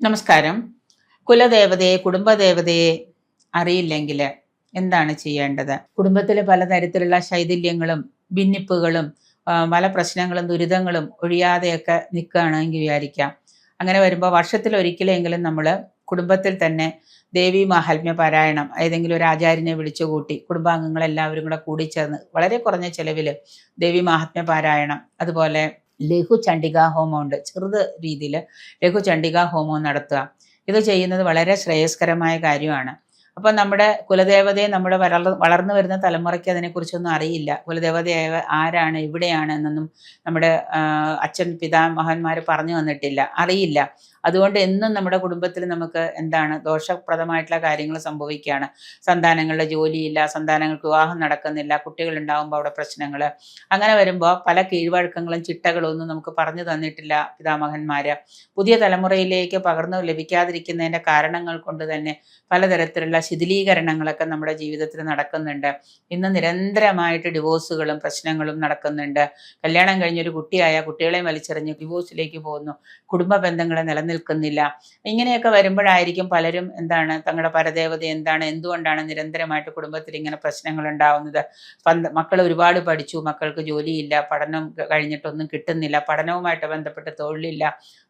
നമസ്കാരം. കുലദേവതയെ, കുടുംബദേവതയെ അറിയില്ലെങ്കിൽ എന്താണ് ചെയ്യേണ്ടത്? കുടുംബത്തിൽ പലതരത്തിലുള്ള ശൈഥില്യങ്ങളും ഭിന്നിപ്പുകളും പല പ്രശ്നങ്ങളും ദുരിതങ്ങളും ഒഴിയാതെയൊക്കെ നിൽക്കുകയാണെങ്കിൽ വിചാരിക്കാം. അങ്ങനെ വരുമ്പോൾ വർഷത്തിലൊരിക്കലെങ്കിലും നമ്മൾ കുടുംബത്തിൽ തന്നെ ദേവീ മാഹാത്മ്യ പാരായണം ഏതെങ്കിലും ഒരു ആചാര്യനെ വിളിച്ചു കൂട്ടി കുടുംബാംഗങ്ങളെല്ലാവരും കൂടെ കൂടിച്ചേർന്ന് വളരെ കുറഞ്ഞ ചിലവിൽ ദേവീ മാഹാത്മ്യ പാരായണം, അതുപോലെ ലഘു ചണ്ഡികാ ഹോമമുണ്ട്, ചെറുത് രീതിയിൽ ലഘു ചണ്ഡികാ ഹോമം നടത്തുക. ഇത് ചെയ്യുന്നത് വളരെ ശ്രേയസ്കരമായ കാര്യമാണ്. അപ്പം നമ്മുടെ കുലദേവതയെ നമ്മുടെ വളർന്നു വരുന്ന തലമുറയ്ക്ക് അതിനെക്കുറിച്ചൊന്നും അറിയില്ല. കുലദേവതയായ ആരാണ്, എവിടെയാണ് എന്നൊന്നും നമ്മുടെ അച്ഛൻ പിതാമഹന്മാർ പറഞ്ഞു തന്നിട്ടില്ല, അറിയില്ല. അതുകൊണ്ട് എന്നും നമ്മുടെ കുടുംബത്തിൽ നമുക്ക് എന്താണ് ദോഷപ്രദമായിട്ടുള്ള കാര്യങ്ങൾ സംഭവിക്കുകയാണ്. സന്താനങ്ങളുടെ ജോലിയില്ല, സന്താനങ്ങൾക്ക് വിവാഹം നടക്കുന്നില്ല, കുട്ടികൾ ഉണ്ടാകുമ്പോൾ അവിടെ പ്രശ്നങ്ങൾ. അങ്ങനെ വരുമ്പോൾ പല കീഴ്വഴക്കങ്ങളും ചിട്ടകളും ഒന്നും നമുക്ക് പറഞ്ഞു തന്നിട്ടില്ല പിതാമഹന്മാർ. പുതിയ തലമുറയിലേക്ക് പകർന്നു ലഭിക്കാതിരിക്കുന്നതിൻ്റെ കാരണങ്ങൾ കൊണ്ട് തന്നെ പലതരത്തിലുള്ള ശിഥിലീകരണങ്ങളൊക്കെ നമ്മുടെ ജീവിതത്തിൽ നടക്കുന്നുണ്ട്. ഇന്ന് നിരന്തരമായിട്ട് ഡിവോഴ്സുകളും പ്രശ്നങ്ങളും നടക്കുന്നുണ്ട്. കല്യാണം കഴിഞ്ഞൊരു കുട്ടിയായ കുട്ടികളെ വലിച്ചെറിഞ്ഞ് ഡിവോഴ്സിലേക്ക് പോകുന്നു, കുടുംബ ബന്ധങ്ങളെ നിലനിൽക്കുന്നില്ല. ഇങ്ങനെയൊക്കെ വരുമ്പോഴായിരിക്കും പലരും എന്താണ് തങ്ങളുടെ പരദേവത എന്താണ്, എന്തുകൊണ്ടാണ് നിരന്തരമായിട്ട് കുടുംബത്തിൽ ഇങ്ങനെ പ്രശ്നങ്ങൾ ഉണ്ടാവുന്നത്. മക്കൾ ഒരുപാട് പഠിച്ചു, മക്കൾക്ക് ജോലിയില്ല, പഠനം കഴിഞ്ഞിട്ടൊന്നും കിട്ടുന്നില്ല, പഠനവുമായിട്ട് ബന്ധപ്പെട്ട് തൊഴിലില്ല,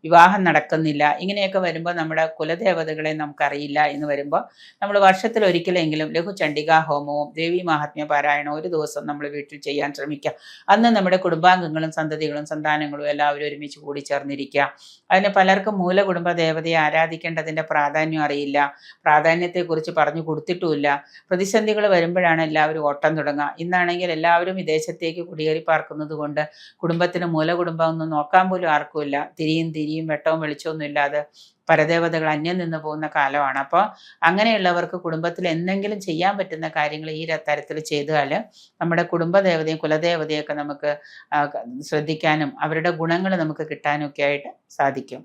വിവാഹം നടക്കുന്നില്ല. ഇങ്ങനെയൊക്കെ വരുമ്പോൾ നമ്മുടെ കുലദേവതകളെ നമുക്കറിയില്ല എന്ന് വരുമ്പോൾ നമ്മൾ വർഷത്തിൽ ഒരിക്കലെങ്കിലും ലഘു ചണ്ഡികാ ഹോമവും ദേവീ മാഹാത്മ്യ പാരായണവും ഒരു ദിവസം നമ്മൾ വീട്ടിൽ ചെയ്യാൻ ശ്രമിക്കുക. അന്ന് നമ്മുടെ കുടുംബാംഗങ്ങളും സന്തതികളും സന്താനങ്ങളും എല്ലാവരും ഒരുമിച്ച് കൂടി ചേർന്നിരിക്കുക. അതിന് പലർക്കും മൂലകുടുംബ ദേവതയെ ആരാധിക്കേണ്ടതിൻ്റെ പ്രാധാന്യം അറിയില്ല, പ്രാധാന്യത്തെക്കുറിച്ച് പറഞ്ഞു കൊടുത്തിട്ടുമില്ല. പ്രതിസന്ധികൾ വരുമ്പോഴാണ് എല്ലാവരും ഓട്ടം തുടങ്ങുക. ഇന്നാണെങ്കിൽ എല്ലാവരും വിദേശത്തേക്ക് കുടിയേറി പാർക്കുന്നത് കൊണ്ട് കുടുംബത്തിന് മൂലകുടുംബം ഒന്നും നോക്കാൻ പോലും ആർക്കുമില്ല. തിരിയും വെട്ടവും വെളിച്ചമൊന്നും ഇല്ലാതെ പരദേവതകൾ അന്യം നിന്ന് പോകുന്ന കാലമാണ്. അപ്പോൾ അങ്ങനെയുള്ളവർക്ക് കുടുംബത്തിൽ എന്തെങ്കിലും ചെയ്യാൻ പറ്റുന്ന കാര്യങ്ങൾ ഈ തരത്തിൽ ചെയ്താൽ നമ്മുടെ കുടുംബദേവതയും കുലദേവതയൊക്കെ നമുക്ക് ശ്രദ്ധിക്കാനും അവരുടെ ഗുണങ്ങൾ നമുക്ക് കിട്ടാനും ഒക്കെ ആയിട്ട് സാധിക്കും.